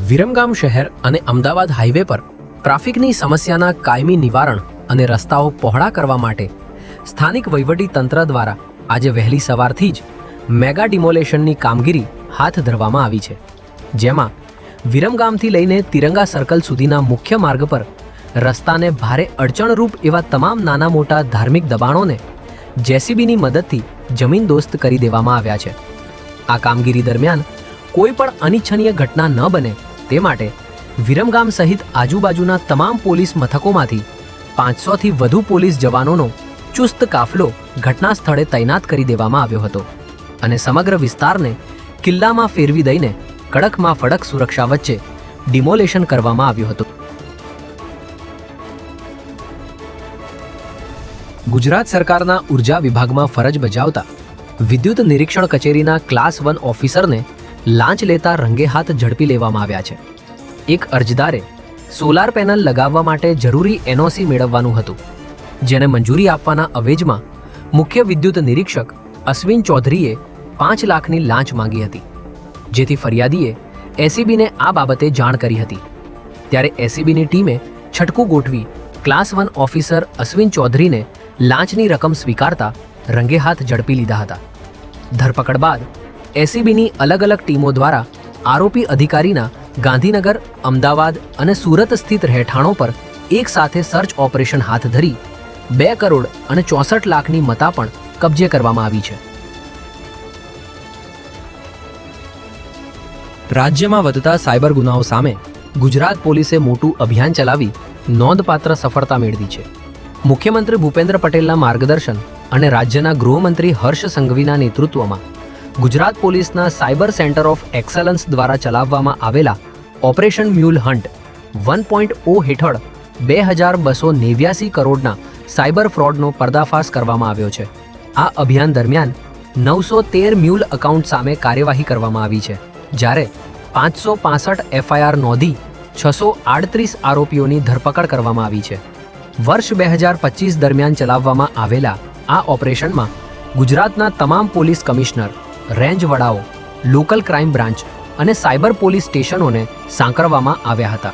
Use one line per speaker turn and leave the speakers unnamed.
વિરમગામ શહેર અને અમદાવાદ હાઈવે પર ટ્રાફિકની સમસ્યાના કાયમી નિવારણ અને રસ્તાઓ પહોળા કરવા માટે સ્થાનિક વહીવટી તંત્ર દ્વારા આજે વહેલી સવારથી જ મેગા ડિમોલેશનની કામગીરી હાથ ધરવામાં આવી છે, જેમાં વિરમગામથી લઈને તિરંગા સર્કલ સુધીના મુખ્ય માર્ગ પર રસ્તાને ભારે અડચણરૂપ એવા તમામ નાના મોટા ધાર્મિક દબાણોને જેસીબીની મદદથી જમીનદોસ્ત કરી દેવામાં આવ્યા છે. આ કામગીરી દરમિયાન કોઈ પણ અનિચ્છનીય ઘટના ન બને તે માટે વિરમગામ સહિત આજુબાજુના તમામ પોલીસ મથકોમાંથી 500થી વધુ પોલીસ જવાનોનો ચુસ્ત કાફલો ઘટના સ્થળે તૈનાત કરી દેવામાં આવ્યો હતો અને સમગ્ર વિસ્તારને કિલ્લામાં ફેરવી દઈને કડકમાં ફડક સુરક્ષા વચ્ચે ડિમોલેશન કરવામાં આવ્યું હતું. ગુજરાત સરકારના ઉર્જા વિભાગમાં ફરજ બજાવતા વિદ્યુત નિરીક્ષણ કચેરીના ક્લાસ 1 ઓફિસરને લાંચ લેતા રંગે હાથ ઝડપી લેવામાં આવ્યા છે. એક અરજદારે સોલાર પેનલ લગાવવા માટે જરૂરી એનઓસી મેળવવાનું હતું, જેને મંજૂરી આપવાના અવેજમાં મુખ્ય વિદ્યુત નિરીક્ષક અશ્વિન ચૌધરીએ 5 લાખની લાંચ માંગી હતી, જેથી ફરિયાદીએ એસીબીને આ બાબતે જાણ કરી હતી. ત્યારે એસીબીની ટીમે છટકું ગોઠવી ક્લાસ 1 ઓફિસર અશ્વિન ચૌધરીને લાંચની રકમ સ્વીકારતા રંગે હાથ ઝડપી લીધા હતા. ધરપકડ બાદ એસીબીની અલગ અલગ ટીમો દ્વારા આરોપી અધિકારીના ગાંધીનગર, અમદાવાદ અને સુરત સ્થિત રહેઠાણો પર એક સાથે સર્ચ ઓપરેશન હાથ ધરી 2 કરોડ અને 64 લાખની મતા પણ કબજે કરવામાં આવી છે. રાજ્યમાં વધતા સાયબર ગુનાઓ સામે ગુજરાત પોલીસે મોટું અભિયાન ચલાવી નોંધપાત્ર સફળતા મેળવી છે. મુખ્યમંત્રી ભૂપેન્દ્ર પટેલના માર્ગદર્શન અને રાજ્યના ગૃહમંત્રી હર્ષ સંઘવીના નેતૃત્વમાં ગુજરાત પોલીસના સાયબર સેન્ટર ઓફ એક્સલન્સ દ્વારા ચલાવવામાં આવેલા ઓપરેશન મ્યુલ હન્ટ 1.0 હેઠળ 2289 કરોડના સાયબર ફ્રોડનો પર્દાફાશ કરવામાં આવ્યો છે. આ અભિયાન દરમિયાન 913 મ્યુલ એકાઉન્ટ સામે કાર્યવાહી કરવામાં આવી છે, જ્યારે 565 એફઆઈઆર નોંધી 638 આરોપીઓની ધરપકડ કરવામાં આવી છે. વર્ષ 2025 દરમિયાન ચલાવવામાં આવેલા આ ઓપરેશનમાં ગુજરાતના તમામ પોલીસ કમિશનર, રેન્જ વડાઓ, લોકલ ક્રાઇમ બ્રાન્ચ અને સાયબર પોલીસ સ્ટેશનોને સાંકળવામાં આવ્યા હતા.